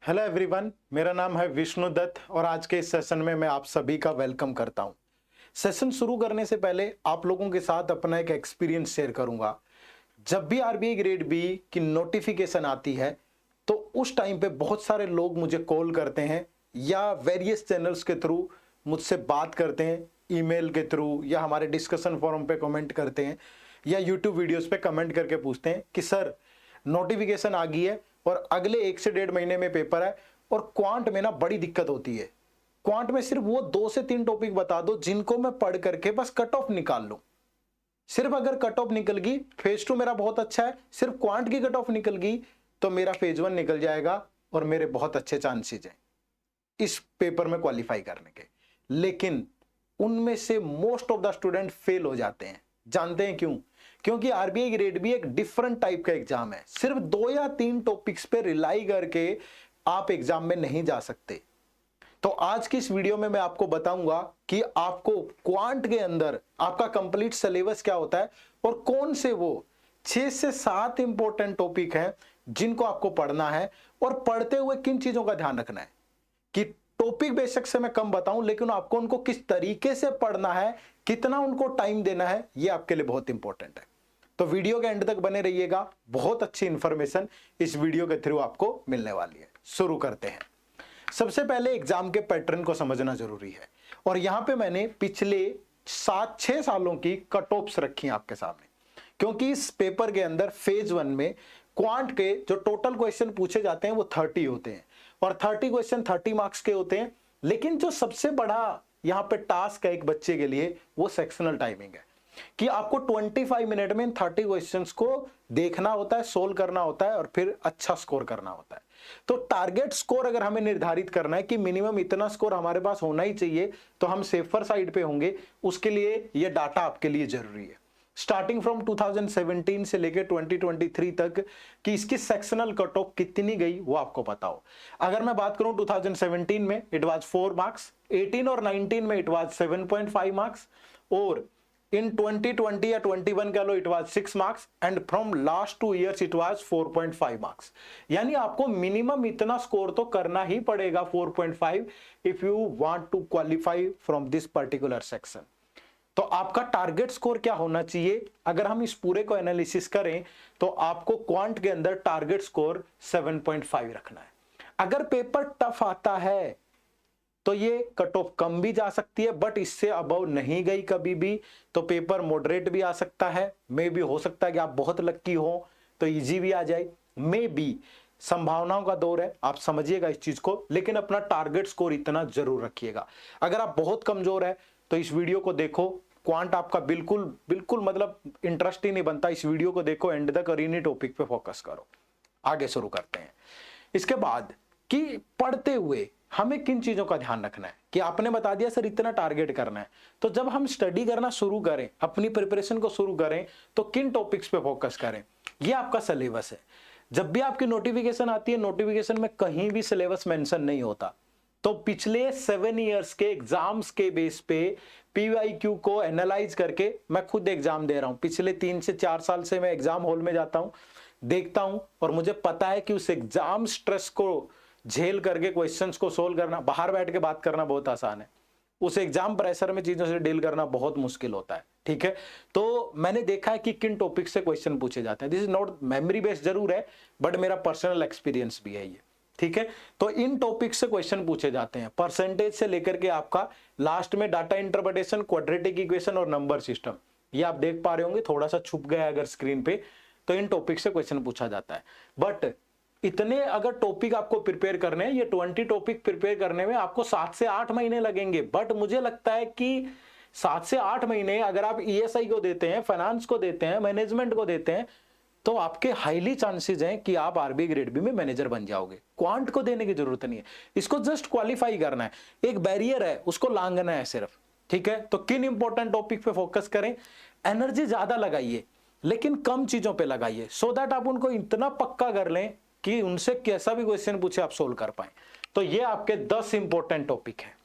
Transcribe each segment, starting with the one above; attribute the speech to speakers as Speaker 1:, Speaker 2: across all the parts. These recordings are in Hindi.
Speaker 1: हेलो एवरीवन, मेरा नाम है विष्णु दत्त और आज के इस सेशन में मैं आप सभी का वेलकम करता हूं। सेशन शुरू करने से पहले आप लोगों के साथ अपना एक एक्सपीरियंस शेयर करूंगा। जब भी आरबीआई ग्रेड बी की नोटिफिकेशन आती है तो उस टाइम पे बहुत सारे लोग मुझे कॉल करते हैं या वेरियस चैनल्स के थ्रू मुझसे बात करते हैं, ईमेल के थ्रू या हमारे डिस्कशन फोरम पे कमेंट करते हैं या यूट्यूब वीडियोस पे कमेंट करके पूछते हैं कि सर नोटिफिकेशन आ गई है और अगले 1 से 1.5 महीने में पेपर है और क्वांट में ना बड़ी दिक्कत होती है। क्वांट में सिर्फ वो 2 से 3 टॉपिक बता दो जिनको मैं पढ़ करके बस कट ऑफ निकाल लूं। सिर्फ अगर कट ऑफ निकल गई, फेज 2 मेरा बहुत अच्छा है, सिर्फ क्वांट की कट ऑफ निकल गई तो मेरा फेज 1 निकल जाएगा और मेरे बहुत अच्छे चांसेस हैं इस पेपर में क्वालिफाई करने के। लेकिन उनमें से most of the student fail हो जाते हैं। जानते हैं क्यों? क्योंकि आरबीआई ग्रेड बी एक डिफरेंट टाइप का एग्जाम है। सिर्फ 2 या 3 टॉपिक्स पे रिलाई करके आप एग्जाम में नहीं जा सकते। तो आज की इस वीडियो में मैं आपको बताऊंगा कि आपको क्वांट के अंदर आपका कंप्लीट सिलेबस क्या होता है और कौन से वो 6 से 7 इंपॉर्टेंट टॉपिक हैं जिनको आपको पढ़ना है और पढ़ते हुए किन चीजों का ध्यान रखना है। कि टॉपिक बेशक से मैं कम बताऊं लेकिन आपको उनको किस तरीके से पढ़ना है, कितना उनको टाइम देना है, ये आपके लिए बहुत इंपॉर्टेंट है। तो वीडियो के एंड तक बने रहिएगा, बहुत अच्छी इंफॉर्मेशन इस वीडियो के थ्रू आपको मिलने वाली है। शुरू करते हैं। सबसे पहले एग्जाम के पैटर्न को समझना जरूरी है और यहां पे मैंने पिछले 7-6 सालों की कट ऑफ्स रखी हैं आपके सामने, क्योंकि इस पेपर के अंदर फेज 1 में क्वांट के जो टोटल क्वेश्चन पूछे जाते हैं वो 30 होते हैं और 30 क्वेश्चन 30 मार्क्स के होते हैं। लेकिन जो सबसे बड़ा यहां पे टास्क है एक बच्चे के लिए वो सेक्शनल टाइमिंग है कि आपको 25 मिनट में 30 क्वेश्चंस को देखना होता है, सोल्व करना होता है और फिर अच्छा स्कोर करना होता है। तो टारगेट स्कोर अगर हमें निर्धारित करना है कि मिनिमम इतना स्कोर हमारे पास होना ही चाहिए तो हम सेफर साइड पे होंगे, उसके लिए यह डाटा आपके लिए जरूरी है। स्टार्टिंग फ्रॉम 2017 से लेकर 2023 तक कि इसकी सेक्शनल कट ऑफ कितनी गई वो आपको पता हो। अगर मैं बात करूं 2017 में इट वाज 4 मार्क्स, 18 और 19 में इट वाज 7.5 मार्क्स और in 2020 या 21 कह लो it was 6 marks and from last 2 years it was 4.5 marks. यानी आपको मिनिमम इतना स्कोर तो करना ही पड़ेगा 4.5 if you want to qualify from this particular section. तो आपका टारगेट स्कोर क्या होना चाहिए? अगर हम इस पूरे को एनालिसिस करें तो आपको क्वांट के अंदर टारगेट स्कोर 7.5 रखना है। अगर पेपर टफ आता है तो ये कट ऑफ कम भी जा सकती है, बट इससे अबव नहीं गई कभी भी तो पेपर मॉडरेट भी आ सकता है। मे भी हो सकता है कि आप बहुत लक्की हो तो इजी भी आ जाए, मे बी संभावनाओं का दौर है, आप समझिएगा इस चीज को। लेकिन अपना टारगेट स्कोर इतना जरूर रखिएगा। अगर आप बहुत कमजोर है तो इस वीडियो को देखो, क्वांट आपका बिल्कुल बिल्कुल मतलब इंटरेस्ट ही नहीं बनता। इस वीडियो को देखो एंड तक और इन्हीं टॉपिक पे फोकस करो। आगे शुरू करते हैं। इसके बाद कि पढ़ते हुए हमें किन चीजों का ध्यान रखना है कि आपने बता दिया सर इतना टारगेट करना है, तो जब हम स्टडी करना शुरू करें, अपनी प्रिपरेशन को शुरू करें तो किन टॉपिक्स पे फोकस करें, ये आपका सिलेबस है। जब भी आपकी नोटिफिकेशन आती है, नोटिफिकेशन में कहीं भी सिलेबस मेंशन नहीं होता। तो पिछले 7 इयर्स के एग्जाम्स के बेस पे पीवाईक्यू को एनालाइज करके मैं खुद एग्जाम दे रहा हूं। पिछले 3 से 4 साल से मैं एग्जाम हॉल में जाता हूं, देखता हूं और मुझे पता है कि उस एग्जाम स्ट्रेस को झेल करके क्वेश्चंस को सोल्व करना, बाहर बैठ के बात करना बहुत आसान है, उस एग्जाम प्रेशर में चीजों से डील करना बहुत मुश्किल होता है। ठीक है, तो मैंने देखा है कि किन टॉपिक से क्वेश्चन पूछे जाते हैं। This is not memory based जरूर है बट मेरा पर्सनल एक्सपीरियंस भी है ये। ठीक है, तो इन टॉपिक से क्वेश्चन पूछे जाते हैं, परसेंटेज से लेकर के आपका लास्ट में डाटा इंटरप्रिटेशन, क्वाड्रेटिक इक्वेशन और नंबर सिस्टम। ये आप देख पा रहे होंगे, थोड़ा सा छुप गया अगर स्क्रीन पे, तो इन टॉपिक से क्वेश्चन पूछा जाता है। बट इतने अगर टॉपिक आपको प्रिपेयर करने हैं, ये 20 टॉपिक प्रिपेयर करने में आपको 7 से 8 महीने लगेंगे। बट मुझे लगता है कि 7 से 8 महीने अगर आप ईएसआई को देते हैं, फाइनेंस को देते हैं, मैनेजमेंट को देते हैं तो आपके हाईली चांसेस हैं कि आप आरबीआई ग्रेड बी में मैनेजर बन जाओगे। क्वांट को देने की जरूरत नहीं है, इसको जस्ट क्वालिफाई करना है। एक बैरियर है, उसको लांघना है सिर्फ। ठीक है, तो किन इंपॉर्टेंट टॉपिक पे फोकस करें, एनर्जी ज्यादा लगाइए लेकिन कम चीजों पे लगाइए, सो दैट आप उनको इतना पक्का कर लें कि उनसे कैसा भी क्वेश्चन पूछे आप सोल्व कर पाए। तो ये आपके 10 इंपॉर्टेंट टॉपिक हैं।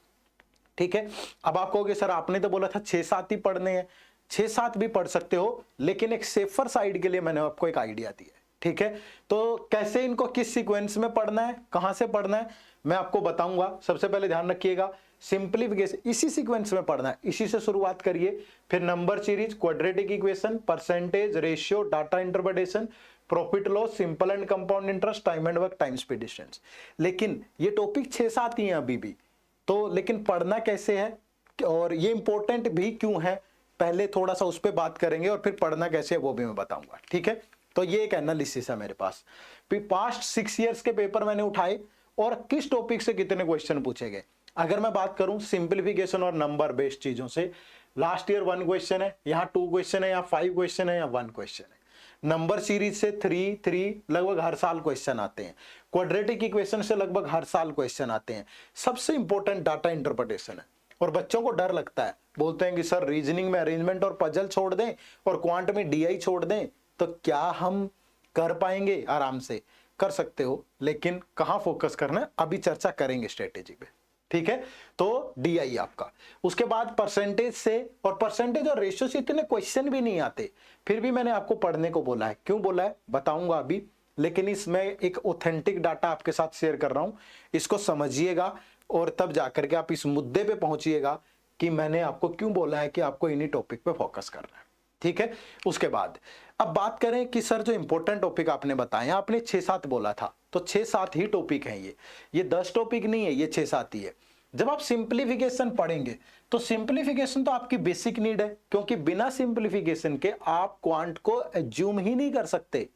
Speaker 1: ठीक है, अब आप कहोगे सर आपने तो बोला था 6-7 ही पढ़ने हैं। 6-7 भी पढ़ सकते हो, लेकिन एक सेफर साइड के लिए मैंने आपको एक आइडिया दिया है। ठीक है, तो कैसे इनको किस सीक्वेंस में पढ़ना है, कहां से पढ़ना है, मैं आपको बताऊंगा। सबसे पहले ध्यान रखिएगा, सिंप्लीफिकेशन इसी सीक्वेंस में पढ़ना है, इसी से शुरुआत करिए, फिर number series, quadratic equation, percentage, ratio, data interpretation, profit loss, simple and compound interest, time and work, time speed distance. लेकिन ये टॉपिक 6-7 ही हैं अभी भी, तो लेकिन पढ़ना कैसे है और ये इंपॉर्टेंट भी क्यों है, पहले थोड़ा सा उस पर बात करेंगे और फिर पढ़ना कैसे है वो भी मैं बताऊंगा। ठीक है, तो ये एक एनालिसिस है मेरे पास। पास्ट 6 इयर्स के पेपर मैंने उठाए और किस टॉपिक से कितने क्वेश्चन पूछे गए। अगर मैं बात करूं सिंप्लीफिकेशन और नंबर बेस्ड चीजों से, लास्ट ईयर 1 क्वेश्चन है, यहाँ 2 क्वेश्चन है, यहाँ 5 क्वेश्चन है, यहाँ 1 क्वेश्चन है। नंबर सीरीज से 3 लगभग हर साल क्वेश्चन आते हैं। क्वाड्रेटिक इक्वेशन से लगभग हर साल क्वेश्चन आते हैं। सबसे इंपॉर्टेंट डाटा इंटरप्रिटेशन है और बच्चों को डर लगता है, बोलते हैं कि सर रीजनिंग में अरेंजमेंट और पजल छोड़ दें और क्वांट में डीआई छोड़ दें तो क्या हम कर पाएंगे। आराम से कर सकते हो, लेकिन कहां फोकस करना है अभी चर्चा करेंगे स्ट्रेटेजी पे। ठीक है, तो डीआई आपका, उसके बाद परसेंटेज से, और परसेंटेज और रेशियो से इतने क्वेश्चन भी नहीं आते, फिर भी मैंने आपको पढ़ने को बोला है। क्यों बोला है बताऊंगा अभी, लेकिन इसमें एक ऑथेंटिक डाटा आपके साथ शेयर कर रहा हूं, इसको समझिएगा और तब जाकर के आप इस मुद्दे पे पहुंचिएगा कि मैंने आपको क्यों बोला है कि आपको इन्हीं टॉपिक पे फोकस करना है। ठीक है, उसके बाद अब बात करें कि सर जो इंपॉर्टेंट टॉपिक आपने बताए, आपने 6-7 बोला था, तो 6-7 ही टॉपिक हैं ये 10 टॉपिक नहीं है, ये 6-7 ही है। जब आप सिंप्लीफिकेशन पढ़ेंगे तो सिंप्लीफिकेशन तो आपकी बेसिक नीड है, क्योंकि बिना सिंप्लीफिकेशन के आप क्वांट को एज्यूम ही नहीं कर सकते।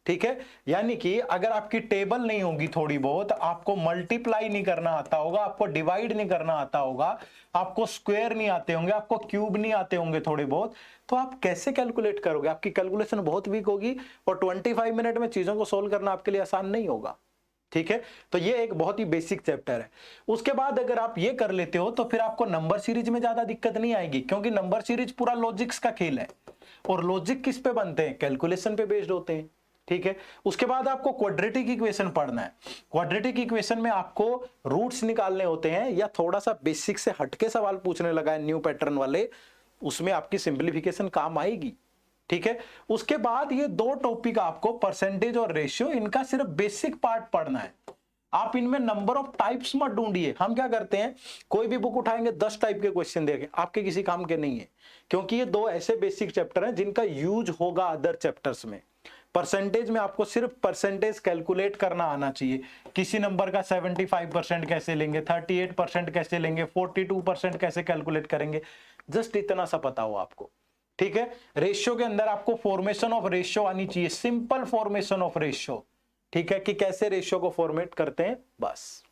Speaker 1: ठीक है, यानी कि अगर आपकी टेबल नहीं होगी थोड़ी बहुत, आपको मल्टीप्लाई नहीं करना आता होगा, आपको डिवाइड नहीं करना आता होगा, आपको स्क्वायर नहीं आते होंगे, आपको क्यूब नहीं आते होंगे थोड़े बहुत, तो आप कैसे कैलकुलेट करोगे। आपकी कैलकुलेशन बहुत वीक होगी और 25 मिनट में चीजों को सोल्व करना आपके लिए आसान नहीं होगा। ठीक है, तो ये एक बहुत ही बेसिक चैप्टर है। उसके बाद अगर आप ये कर लेते हो तो फिर आपको नंबर सीरीज में ज्यादा दिक्कत नहीं आएगी, क्योंकि नंबर सीरीज पूरा लॉजिक्स का खेल है और लॉजिक किस पे बनते हैं, कैलकुलेशन पे बेस्ड होते हैं। ठीक है, उसके बाद आपको क्वाड्रेटिक इक्वेशन पढ़ना है। क्वाड्रेटिक इक्वेशन में आपको रूट्स निकालने होते हैं, या थोड़ा सा बेसिक से हटके सवाल पूछने लगा है न्यू पैटर्न वाले, उसमें आपकी सिंप्लीफिकेशन काम आएगी। ठीक है, उसके बाद ये 2 टॉपिक आपको परसेंटेज और रेशियो, इनका सिर्फ बेसिक पार्ट पढ़ना है। आप इनमें नंबर ऑफ टाइप्स मत ढूंढिए। हम क्या करते हैं, कोई भी बुक उठाएंगे 10 टाइप के क्वेश्चन देंगे, आपके किसी काम के नहीं है, क्योंकि ये 2 ऐसे बेसिक चैप्टर हैं जिनका यूज होगा अदर चैप्टर्स में। परसेंटेज में आपको सिर्फ परसेंटेज कैलकुलेट करना आना चाहिए, किसी नंबर का 75% कैसे लेंगे, 38% कैसे लेंगे, 42% कैसे कैलकुलेट करेंगे, जस्ट इतना सा पता हो आपको। ठीक है, रेशियो के अंदर आपको फॉर्मेशन ऑफ रेशियो आनी चाहिए, सिंपल फॉर्मेशन ऑफ रेशियो। ठीक है, कि कैसे रेशियो को फॉर्मेट करते हैं, बस।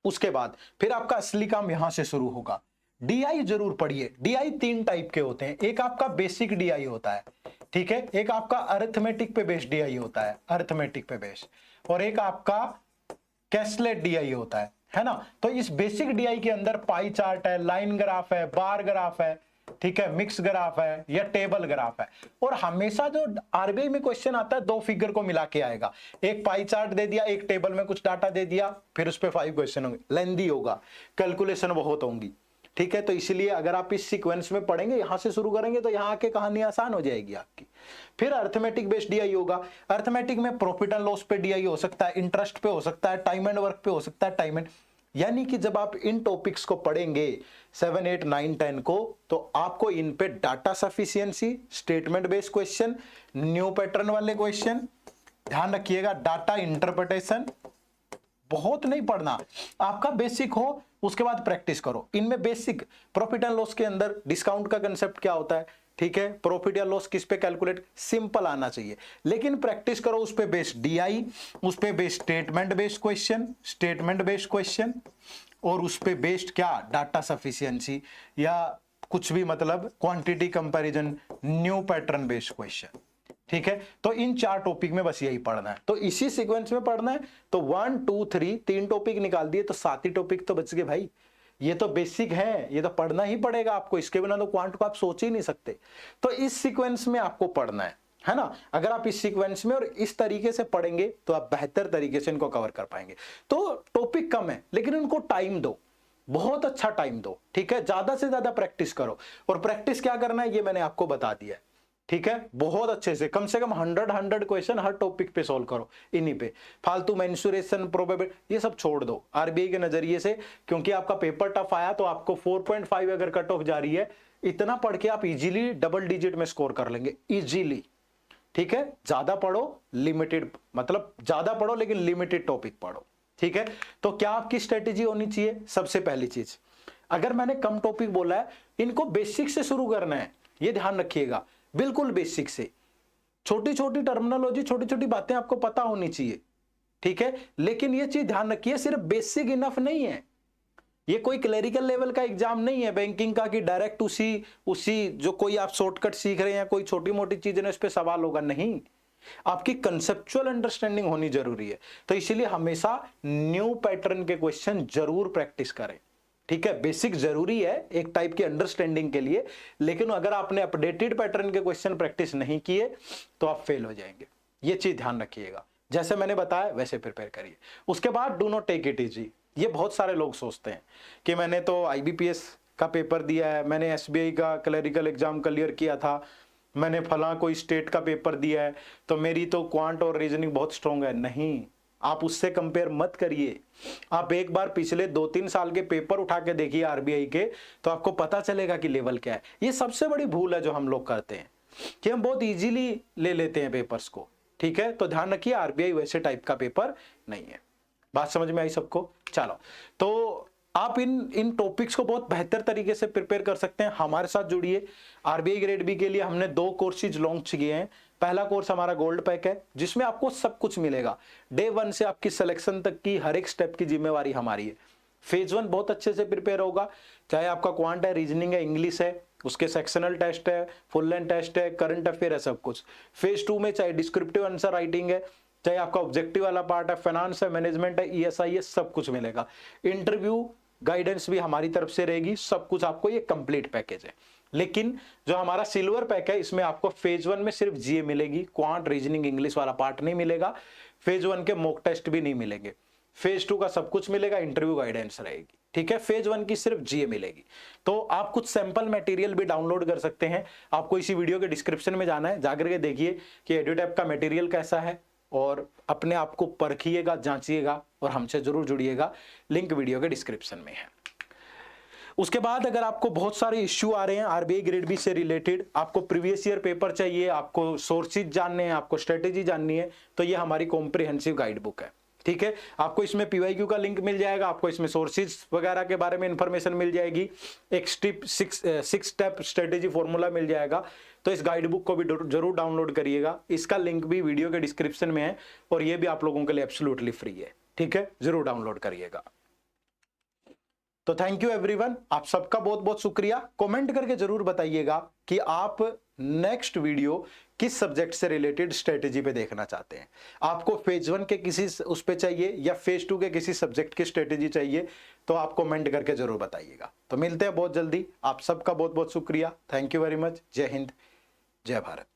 Speaker 1: उसके बाद फिर आपका असली काम यहां से शुरू होगा। डीआई जरूर पढ़िए। डीआई 3 टाइप के होते हैं, एक आपका बेसिक डीआई होता है, ठीक है, एक आपका अरिथमेटिक पे बेस्ड डीआई होता है, अरिथमेटिक पे बेस्ड, और एक आपका कैसलेट डीआई होता है ना। तो इस बेसिक डीआई के अंदर पाई चार्ट है, लाइन ग्राफ है, बार ग्राफ है, ठीक है, मिक्स ग्राफ है या टेबल ग्राफ है। और हमेशा जो आरबीआई में क्वेश्चन आता है 2 फिगर को मिला के आएगा, एक पाई चार्ट दे दिया, एक टेबल में कुछ डाटा दे दिया, फिर उस पर 5 क्वेश्चन होंगे, लेंदी होगा, कैलकुलेशन बहुत होंगी। ठीक है, तो इसलिए अगर आप इस सीक्वेंस में पढ़ेंगे, यहां से शुरू करेंगे तो यहां आके कहानी आसान हो जाएगी आपकी। फिर अर्थमेटिक बेस्ड डीआई होगा। अर्थमेटिक में प्रॉफिट एंड लॉस पे डीआई हो सकता है, इंटरेस्ट पे हो सकता है, टाइम एंड वर्क पे हो सकता है, टाइम एंड, यानी कि जब आप इन टॉपिक्स को पढ़ेंगे 7, 8, 9, 10 को, तो आपको इन पे data sufficiency, statement based question, new pattern वाले क्वेश्चन, ध्यान रखिएगा, डाटा इंटरप्रिटेशन बहुत नहीं पढ़ना, आपका बेसिक हो, उसके बाद प्रैक्टिस करो। इनमें बेसिक प्रॉफिट एंड लॉस के अंदर डिस्काउंट का कंसेप्ट क्या होता है, ठीक है, प्रॉफिट या लॉस किस पे कैलकुलेट, सिंपल आना चाहिए, लेकिन प्रैक्टिस करो उस पे बेस्ड डीआई, उस पे based statement based question, statement based question, और उस पे बेस्ड क्या, डाटा सफिशिएंसी या कुछ भी, मतलब quantity comparison, new pattern based question. ठीक है, तो इन 4 टॉपिक में बस यही पढ़ना है, तो इसी सीक्वेंस में पढ़ना है। तो 1, 2, 3 टॉपिक निकाल दिए तो 7 ही टॉपिक तो बच गए भाई। ये तो बेसिक है, ये तो पढ़ना ही पड़ेगा आपको, इसके बिना तो क्वांट को आप सोच ही नहीं सकते। तो इस सीक्वेंस में आपको पढ़ना है ना। अगर आप इस सीक्वेंस में और इस तरीके से पढ़ेंगे तो आप बेहतर तरीके से इनको कवर कर पाएंगे। तो टॉपिक कम है, लेकिन उनको टाइम दो, बहुत अच्छा टाइम दो। ठीक है, ज्यादा से ज्यादा प्रैक्टिस करो, और प्रैक्टिस क्या करना है ये मैंने आपको बता दिया है। ठीक है, बहुत अच्छे से कम 100 क्वेश्चन हर टॉपिक पे सॉल्व करो, इन्हीं पे फालतू मेंसुरेशन प्रोबेबिलिटी ये सब छोड़ दो आरबीआई के नजरिए से, क्योंकि आपका पेपर टफ आया तो आपको 4.5 अगर कट ऑफ जा रही है, इतना पढ़ के आप इजीली डबल डिजिट में स्कोर कर लेंगे, इजीली। ठीक है, ज्यादा पढ़ो, लिमिटेड, मतलब ज्यादा पढ़ो लेकिन लिमिटेड टॉपिक पढ़ो। ठीक है, तो क्या आपकी स्ट्रेटेजी होनी चाहिए? सबसे पहली चीज, अगर मैंने कम टॉपिक बोला है, इनको बेसिक से शुरू करना है, ये ध्यान रखिएगा, बिल्कुल बेसिक से। छोटी छोटी टर्मिनोलॉजी, छोटी छोटी बातें आपको पता होनी चाहिए। ठीक है, लेकिन ये चीज ध्यान रखिए, सिर्फ बेसिक इनफ नहीं है। ये कोई क्लरिकल लेवल का एग्जाम नहीं है बैंकिंग का कि डायरेक्ट उसी जो कोई आप शॉर्टकट सीख रहे हैं, कोई छोटी मोटी चीजें उस पर सवाल होगा, नहीं। आपकी कंसेप्चुअल अंडरस्टैंडिंग होनी जरूरी है। तो इसीलिए हमेशा न्यू पैटर्न के क्वेश्चन जरूर प्रैक्टिस करें। ठीक है, बेसिक जरूरी है एक टाइप की अंडरस्टैंडिंग के लिए, लेकिन अगर आपने अपडेटेड पैटर्न के क्वेश्चन प्रैक्टिस नहीं किए तो आप फेल हो जाएंगे। ये चीज ध्यान रखिएगा, जैसे मैंने बताया वैसे प्रिपेयर करिए। उसके बाद do not take it easy. ये बहुत सारे लोग सोचते हैं कि मैंने तो आईबीपीएस का पेपर दिया है, मैंने एसबीआई का क्लरिकल एग्जाम क्लियर किया था, मैंने फला कोई स्टेट का पेपर दिया है, तो मेरी तो क्वांट और रीजनिंग बहुत स्ट्रांग है। नहीं, आप उससे कंपेयर मत करिए। आप एक बार पिछले 2-3 साल के पेपर उठा के देखिए आरबीआई के, तो आपको पता चलेगा कि लेवल क्या है। ये सबसे बड़ी भूल है जो हम लोग करते हैं कि हम बहुत इजीली ले लेते हैं पेपर्स को। ठीक है, तो ध्यान रखिए आरबीआई वैसे टाइप का पेपर नहीं है। बात समझ में आई सबको? चलो, तो आप इन टॉपिक्स को बहुत बेहतर तरीके से प्रिपेयर कर सकते हैं। हमारे साथ जुड़िए। आरबीआई ग्रेड बी के लिए हमने 2 कोर्सेज लॉन्च किए हैं। पहला कोर्स हमारा गोल्ड पैक है, जिसमें आपको सब कुछ मिलेगा। डे 1 से आपकी सिलेक्शन तक की हर एक स्टेप की जिम्मेवारी हमारी है। फेज 1 बहुत अच्छे से प्रिपेयर होगा, चाहे आपका क्वांट है, रीजनिंग है, इंग्लिश है, उसके सेक्शनल टेस्ट है, फुल लेंथ टेस्ट है, करंट अफेयर है, सब कुछ। फेज 2 में चाहे डिस्क्रिप्टिव आंसर राइटिंग है, चाहे आपका ऑब्जेक्टिव वाला पार्ट है, फाइनेंस है, मैनेजमेंट है, ईएसआई है, सब कुछ मिलेगा। इंटरव्यू गाइडेंस भी हमारी तरफ से रहेगी, सब कुछ आपको, ये कंप्लीट पैकेज है। लेकिन जो हमारा सिल्वर पैक है, इसमें आपको फेज 1 में सिर्फ जीए मिलेगी, क्वांट, रीजनिंग, इंग्लिश वाला पार्ट नहीं मिलेगा। फेज 1 के मॉक टेस्ट भी नहीं मिलेंगे। फेज 2 का सब कुछ मिलेगा, इंटरव्यू गाइडेंस रहेगी। ठीक है, फेज 1 की सिर्फ जीए मिलेगी। तो आप कुछ सैंपल मटेरियल भी डाउनलोड कर सकते हैं। आपको इसी वीडियो के डिस्क्रिप्शन में जाना है, जाकर के देखिए कि एडुटैप का मटेरियल कैसा है, और अपने आप को परखिएगा, जांचिएगा, और हमसे जरूर जुड़िएगा। लिंक वीडियो के डिस्क्रिप्शन में है। उसके बाद अगर आपको बहुत सारे इश्यू आ रहे हैं आरबीआई ग्रेड बी से रिलेटेड, आपको प्रीवियस ईयर पेपर चाहिए, आपको सोर्सेज जानने हैं, आपको स्ट्रेटेजी जाननी है, तो ये हमारी कॉम्प्रिहेंसिव गाइड बुक है। ठीक है, आपको इसमें पीवाईक्यू का लिंक मिल जाएगा, आपको इसमें सोर्सेज वगैरह के बारे में इंफॉर्मेशन मिल जाएगी, एक सिक्स स्टेप स्ट्रेटेजी फॉर्मूला मिल जाएगा। तो इस गाइड बुक को भी जरूर डाउनलोड करिएगा। इसका लिंक भी वीडियो के डिस्क्रिप्शन में है, और ये भी आप लोगों के लिए एब्सोल्युटली फ्री है। ठीक है, जरूर डाउनलोड करिएगा। तो थैंक यू एवरीवन, आप सबका बहुत बहुत शुक्रिया। कमेंट करके जरूर बताइएगा कि आप नेक्स्ट वीडियो किस सब्जेक्ट से रिलेटेड स्ट्रेटेजी पे देखना चाहते हैं। आपको फेज 1 के किसी उस पे चाहिए या फेज 2 के किसी सब्जेक्ट की स्ट्रेटेजी चाहिए, तो आप कमेंट करके जरूर बताइएगा। तो मिलते हैं बहुत जल्दी। आप सबका बहुत बहुत शुक्रिया। Thank you very much. जय हिंद, जय भारत।